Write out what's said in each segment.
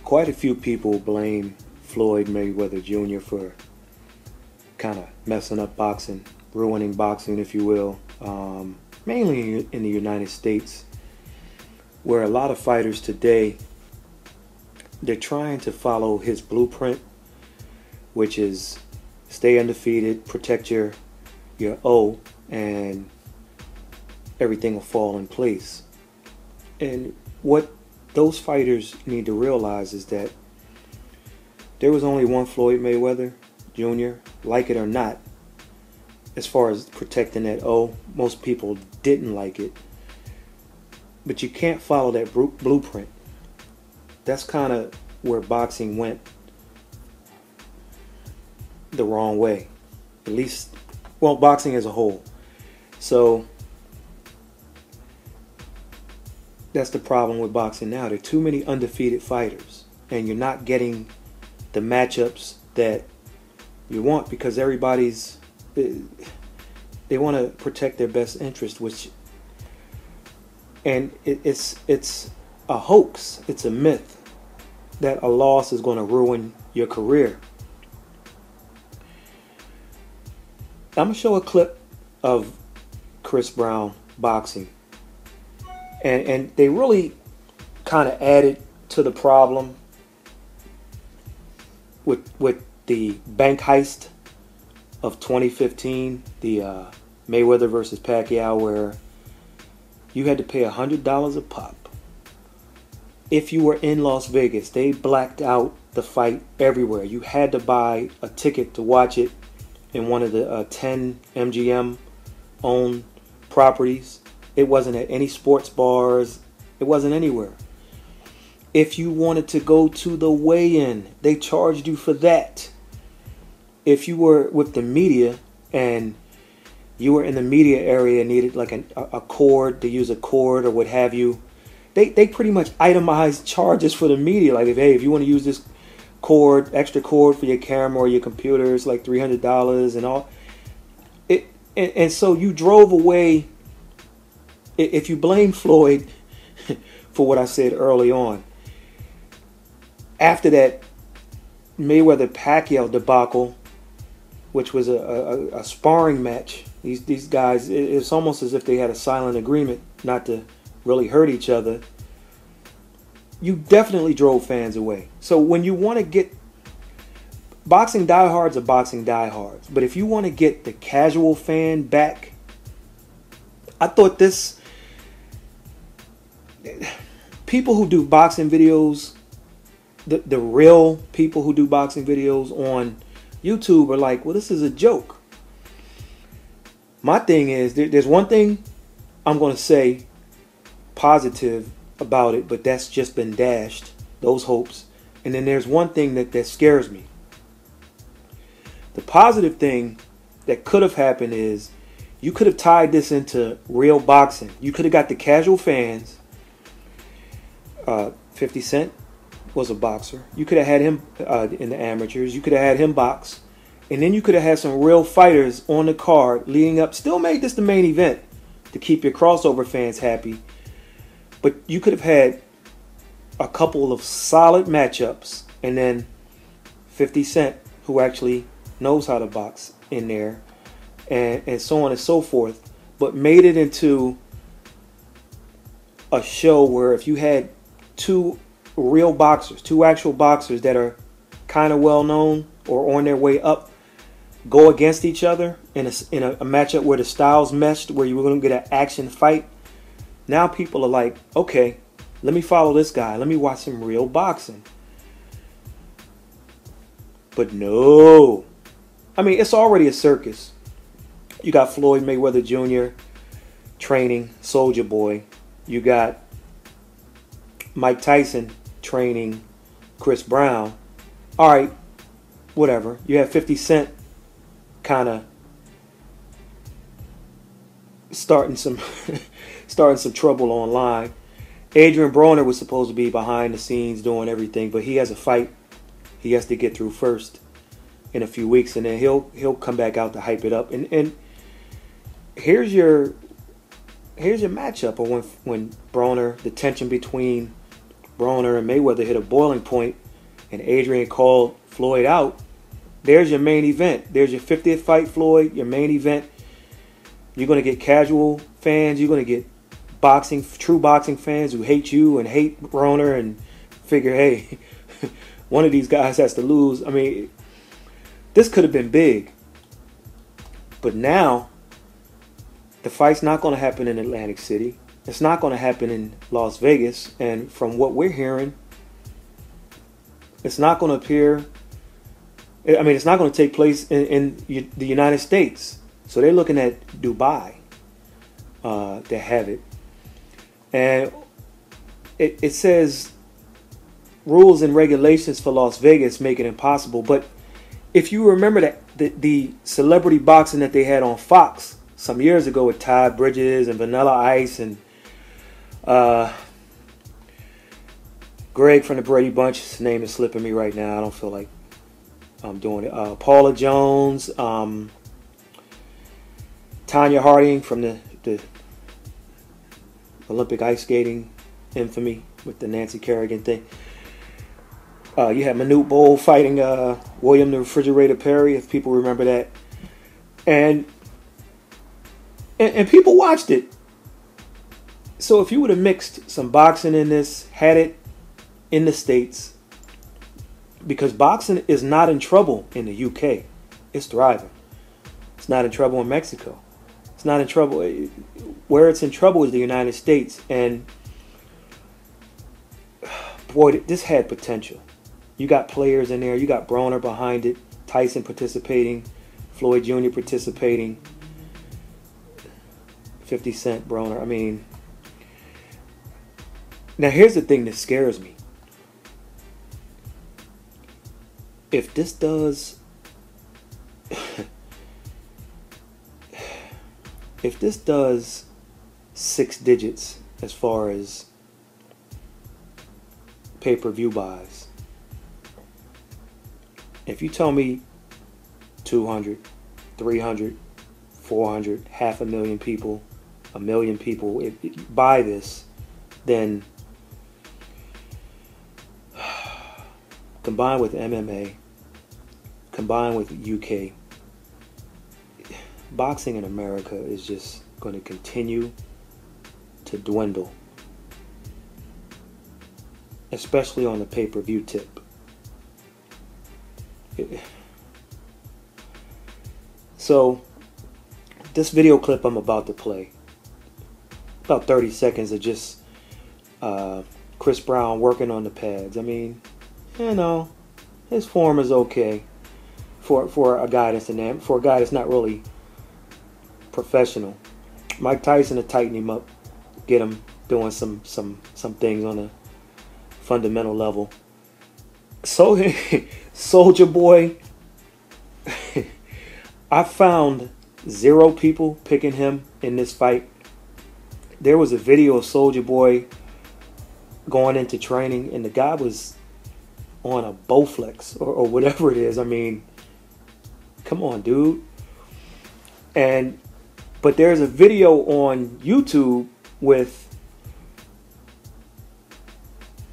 quite a few people blame Floyd Mayweather Jr. for kind of messing up boxing, ruining boxing, if you will, mainly in the United States, where a lot of fighters today, they're trying to follow his blueprint, which is stay undefeated, protect your O, and everything will fall in place. And what those fighters need to realize is that there was only one Floyd Mayweather Jr., like it or not, as far as protecting that O. Most people didn't like it. But you can't follow that blueprint. That's kind of where boxing went the wrong way. At least, well, boxing as a whole. So that's the problem with boxing now. There are too many undefeated fighters, and you're not getting the matchups that you want because everybody's, they want to protect their best interest, which, and it's a hoax. It's a myth that a loss is going to ruin your career. I'm going to show a clip of Chris Brown boxing. And they really kind of added to the problem with the bank heist of 2015, the Mayweather versus Pacquiao, where you had to pay $100 a pop. If you were in Las Vegas, they blacked out the fight everywhere. You had to buy a ticket to watch it in one of the 10 MGM owned properties. It wasn't at any sports bars. It wasn't anywhere. If you wanted to go to the weigh-in, they charged you for that. If you were with the media and you were in the media area and needed like a cord, to use a cord or what have you, they pretty much itemized charges for the media. Like, if you want to use this cord, extra cord for your camera or your computer, it's like $300 and all. And so you drove away. If you blame Floyd for what I said early on, after that Mayweather-Pacquiao debacle, which was a sparring match, these guys, it's almost as if they had a silent agreement not to really hurt each other. You definitely drove fans away. So when you want to get boxing diehards are boxing diehards, but if you want to get the casual fan back, I thought this. People who do boxing videos, the real people who do boxing videos on YouTube are like, well, this is a joke. My thing is, there's one thing I'm going to say positive about it, but that's just been dashed, those hopes. And then there's one thing that scares me. The positive thing that could have happened is you could have tied this into real boxing. You could have got the casual fans. 50 Cent was a boxer. You could have had him in the amateurs. You could have had him box. And then you could have had some real fighters on the card leading up. Still made this the main event to keep your crossover fans happy. But you could have had a couple of solid matchups. And then 50 Cent, who actually knows how to box, in there. And so on and so forth. But made it into a show where if you had two real boxers, two actual boxers that are kind of well known or on their way up, go against each other in a matchup where the styles meshed, where you were going to get an action fight. Now people are like, okay, let me follow this guy. Let me watch some real boxing. But no. I mean, it's already a circus. You got Floyd Mayweather Jr. training SOULJA Boy. You got Mike Tyson training Chris Brown. All right, whatever. You have 50 Cent kind of starting some trouble online. Adrian Broner was supposed to be behind the scenes doing everything, but he has a fight he has to get through first in a few weeks, and then he'll come back out to hype it up. And here's your matchup, or when Broner, the tension between Broner and Mayweather hit a boiling point and Adrian called Floyd out, there's your main event. There's your 50th fight, Floyd, your main event. You're going to get casual fans. You're going to get true boxing fans who hate you and hate Broner and figure, hey, one of these guys has to lose. I mean, this could have been big. But now, the fight's not going to happen in Atlantic City. It's not going to happen in Las Vegas. And from what we're hearing, it's not going to appear. I mean, it's not going to take place in the United States. So they're looking at Dubai to have it. And it says rules and regulations for Las Vegas make it impossible. But if you remember that the celebrity boxing that they had on Fox some years ago with Todd Bridges and Vanilla Ice and Greg from the Brady Bunch, his name is slipping me right now. I don't feel like I'm doing it. Paula Jones, Tanya Harding from the Olympic ice skating infamy with the Nancy Kerrigan thing. You had Manute Bol fighting William the Refrigerator Perry, if people remember that. And people watched it. So if you would have mixed some boxing in this, had it in the States, because boxing is not in trouble in the UK. It's thriving. It's not in trouble in Mexico. It's not in trouble. Where it's in trouble is the United States. And boy, this had potential. You got players in there. You got Broner behind it. Tyson participating. Floyd Jr. participating. 50 Cent, Broner. I mean, now here's the thing that scares me. If this does... if this does 6 digits as far as pay-per-view buys, if you tell me 200, 300, 400, 500,000 people, 1 million people if buy this, then combined with MMA, combined with UK, boxing in America is just going to continue to dwindle, especially on the pay-per-view tip. So this video clip I'm about to play, about 30 seconds of just Chris Brown working on the pads. I mean, you know, his form is okay for a guy that's not really professional. Mike Tyson to tighten him up, get him doing some things on a fundamental level. So SOULJA Boy, I found 0 people picking him in this fight. There was a video of SOULJA Boy going into training, and the guy was on a Bowflex or whatever it is. I mean, come on, dude. But there's a video on YouTube with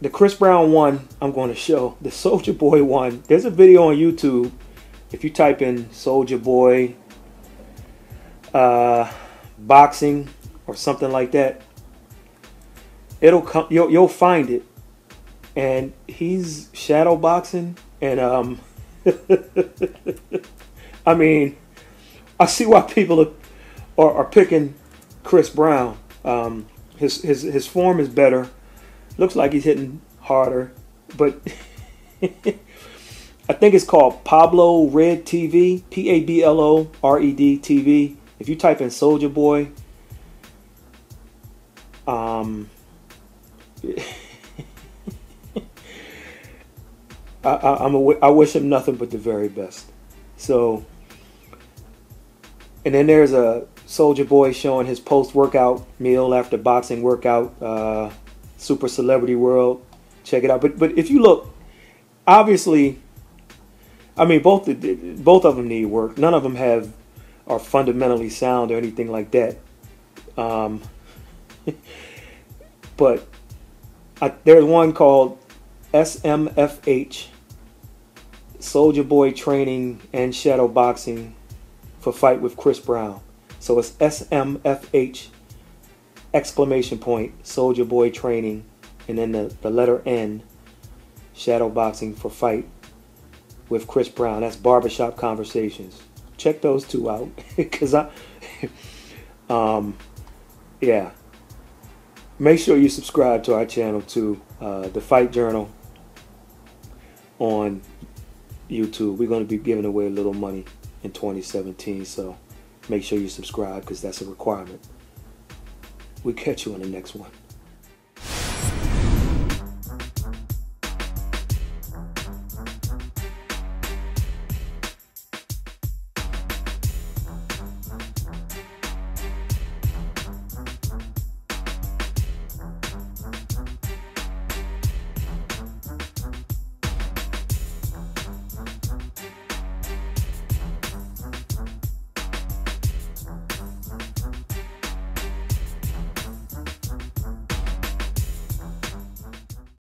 the Chris Brown one. I'm going to show the SOULJA Boy one. There's a video on YouTube. If you type in SOULJA Boy boxing or something like that, it'll come. You'll find it, and he's shadow boxing, and I mean, I see why people are picking Chris Brown. His form is better. Looks like he's hitting harder, but I think it's called Pablo Red TV, PABLORED TV. If you type in SOULJA Boy, I wish him nothing but the very best. So, and then there's a SOULJA Boy showing his post-workout meal after boxing workout. Super Celebrity World, check it out. But if you look, obviously, I mean, both of them need work. None of them are fundamentally sound or anything like that. But There's one called SMFH, Soldier Boy Training and Shadow Boxing for Fight with Chris Brown. So it's SMFH exclamation point, Soldier Boy Training, and then the letter N, Shadow Boxing for Fight with Chris Brown. That's Barbershop Conversations. Check those two out, because yeah. Make sure you subscribe to our channel too, The Fight Journal on YouTube. We're going to be giving away a little money in 2017, so make sure you subscribe, because that's a requirement. We'll catch you on the next one.